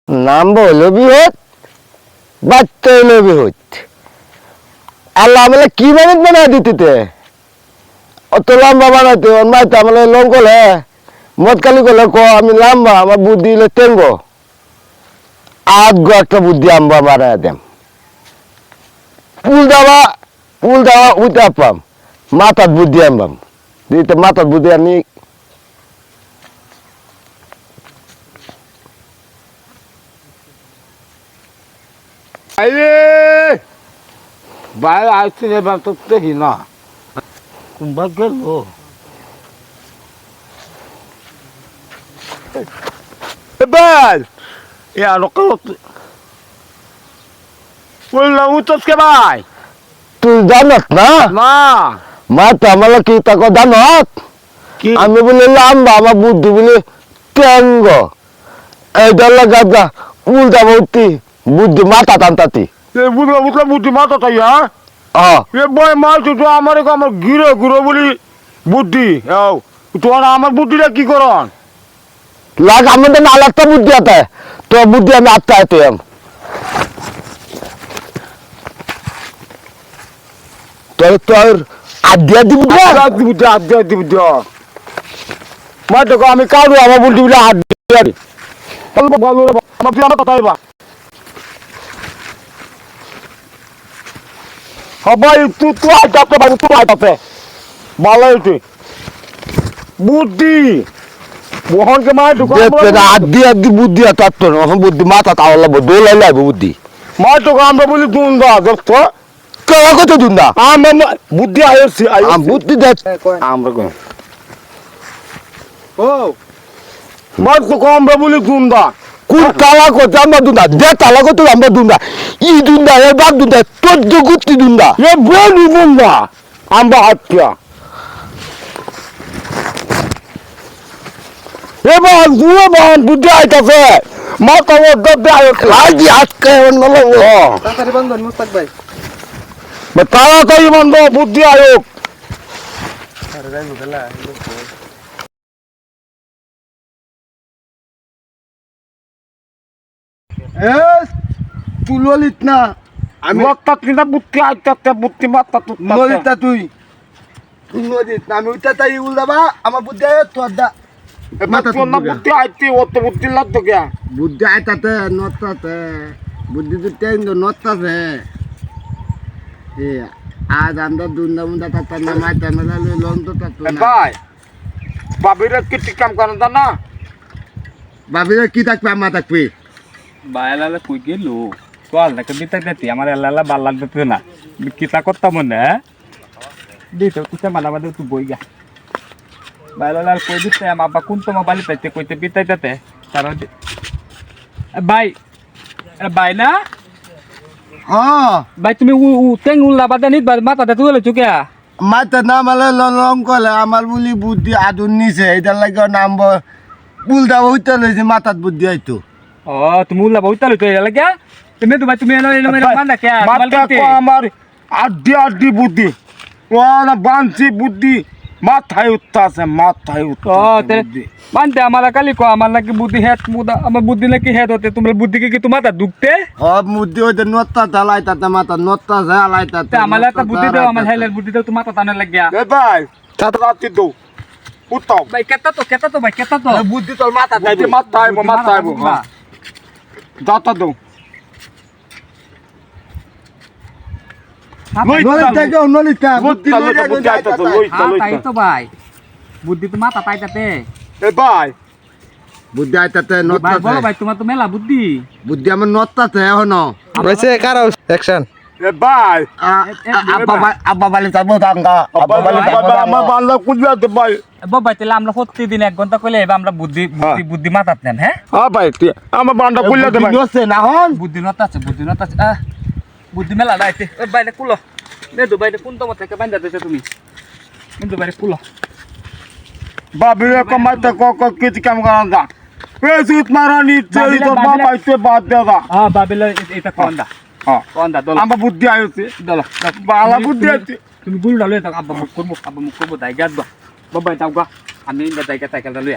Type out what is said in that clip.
নাম হইল বিহত বাচ্চা হইল বিহত আল্লাহ আমলে কি বানাই দিতে অত লম্বা বানাইতে মাইতে আমলে লং করলে মদ কালি করলে ক আমি লম্বা আমার বুদ্ধি হইলে টেঙ্গ আগ্য একটা বুদ্ধি আম্বা বানাই দেম পুল দেওয়া উঠে পাম মাথার বুদ্ধি আনবাম দিতে মাথার বুদ্ধি আনি বাইরে আসছে এবার তো দেখি না কুম্বার গেল এবার এ আরো বললাম উঠছ কে ভাই তুই জানত না না মাথা আমলে কি তাকে জানত কি আমি বলে লম্বা আমার বুদ্ধি বলে টেঙ্গ এই দল গাদা উল্টা ভর্তি বুদ্ধি মাথা টানতাতি বুঝলাম বুদ্ধি মাথা তাই হ্যাঁ এ বই মাছ তো আমার ঘিরে ঘুরে বলি বুদ্ধি তোর আমার বুদ্ধিটা কি করন লাগ আমাদের না আলাদা বুদ্ধি আছে তোর বুদ্ধি আমি আত্মা আতে তোর আদ্যা দিব বুদ্ধি মা দেখো আমি কারু আমার বুদ্ধি বলে হাত দিয়ে আমার কথাই বা সবাই তুই আইতাতে ভাই তুই আইতাতে ভালো হইতে বুদ্ধি মোহনকে মা ঢুকা আদ্যি বুদ্ধি আছে তোর বুদ্ধি মাথা তাহলে দোলাই লাগবে বুদ্ধি মা ঢুকা আমরা বলি দুন্দা দোস্ত কেউ কত দুন্দা আমরা বুদ্ধি আইছি বুদ্ধি দেখ আমরা কই ও মা তো আমরা বলি দুন্দা কোন তালা করতে আমরা দুন্দা যে তালা করতে আমরা দুন্দা ই দুন্দা এ বাপ দুন্দা তোর যে গুত্তি দুন্দা এ বলি দুন্দা আমরা হাতিয়া এবার দুয়ে বান বুদ্ধি আইতাছে মা তো দদ্দে আইছে আজ আজকে অন্য লোক তাড়াতাড়ি বন্ধন মুস্তাক ভাই তাড়াতাড়ি বন্ধ বুদ্ধি আয়োগ আরে যাই মুখলা তুই ললিত না আমি মত্তাত কিনা বুদ্ধি আইতাতে বুদ্ধি মাত্তা তুই ললিতা তুই তুই ললিত না আমি উঠতে তাই উল্দাবা আমার বুদ্ধি আয় তোর দা মাত্তা তুই না বুদ্ধি আইতি অত বুদ্ধি লাগতো কে বুদ্ধি আইতাতে নতাতে বুদ্ধি তো টেন নতাতে এ আজ আমরা দুন্দা মুন্দা তাতা না মাইতা না লন তো তাতো না ভাই বাবিরা কি কাম করেন তা না বাবিরা কি থাকবে আমা থাকবে বায়ালালা কই গেল চল না বিতা দিতে আমার আল্লাহ বাল্লা দিতে না কিতা করতাম না দিতে তুই মানাবাদে তুই বই গা বায়ালালা কই দিতে আমার আব্বা কোন তোমা বালি পাইতে কইতে বিতাই দিতে তারা ভাই ভাই না হ্যাঁ ভাই তুমি তেং উল্লা বাদে নিত মাথাতে তুলে চুকিয়া মাইতা না মালে লং কলে আমার বলি বুদ্ধি আদুন নিছে এটার লাগে নাম উল্টা হইতে লইছে মাথাত বুদ্ধি আইতো ও তুমি উল্লা বহুত তালে তো লাগা তুমি তো ভাই তুমি এনো এনো মানা কে মাত্তা কো আমার আড্ডি বুদ্ধি ও না বানছি বুদ্ধি মাথায় উঠতাছে মাথায় ও উঠতাছে তে মানতে আমার কালি কো আমার নাকি বুদ্ধি হেত মুদা আমার বুদ্ধি নাকি হেত হতে তোমার বুদ্ধি কি তোমার দুখতে সব বুদ্ধি হইতে নত্তা ঢালাই তাতে মাথা নত্তা ঝালাই তাতে আমার একটা বুদ্ধি দাও আমার হেলের বুদ্ধি দাও তোমার টানে লাগিয়া এ ভাই রাতি দো উঠাও ভাই কেতা তো ভাই কেতা তো বুদ্ধি তোর মাথা মাথায় দাতা দো নলিতা কেউ নলিতা বুদ্ধি তাই তো ভাই বুদ্ধি তো মাথা পাইতাতে এ ভাই বুদ্ধি আইতাতে ভাই নত্তা বলো ভাই তোমার তো মেলা বুদ্ধি বুদ্ধি আমার নত্তাতে এখন হইছে কারো অ্যাকশন এ ভাই আব্বা বালি যাবো দাঙ্গা আব্বা বালি আমার বাংলা কুজলাতে ভাই ভাই তাহলে আমরা প্রতিদিন 1 ঘন্টা কইলে এবার আমরা বুদ্ধি বুদ্ধি মাথাত নেন হ্যাঁ হ্যাঁ ভাই আমার বাংলা কুজলাতে ভাই নছে না হন বুদ্ধি নত আছে বুদ্ধি মেলা দাইতে বাইরে কুলো দে বাইরে কোন তোমার থেকে বান্ধা দিতে তুমি কিন্তু বাইরে কুলো বাবিরে কমাইতে কিছু কাম করা দা এ সুত মারানি চেই তোর বাপ আইতে বাদ দে দা হ্যাঁ বাবিলা এটা কোনদা হ্যাঁ কোনদা দল আমার বুদ্ধি আইছে দল বালা বুদ্ধি আছে তুমি গুল ডালে তো আব্বা মুখ করবো দাইগা দা বাবা দাও গা আমি জায়গা সাইকেলটা লইয়া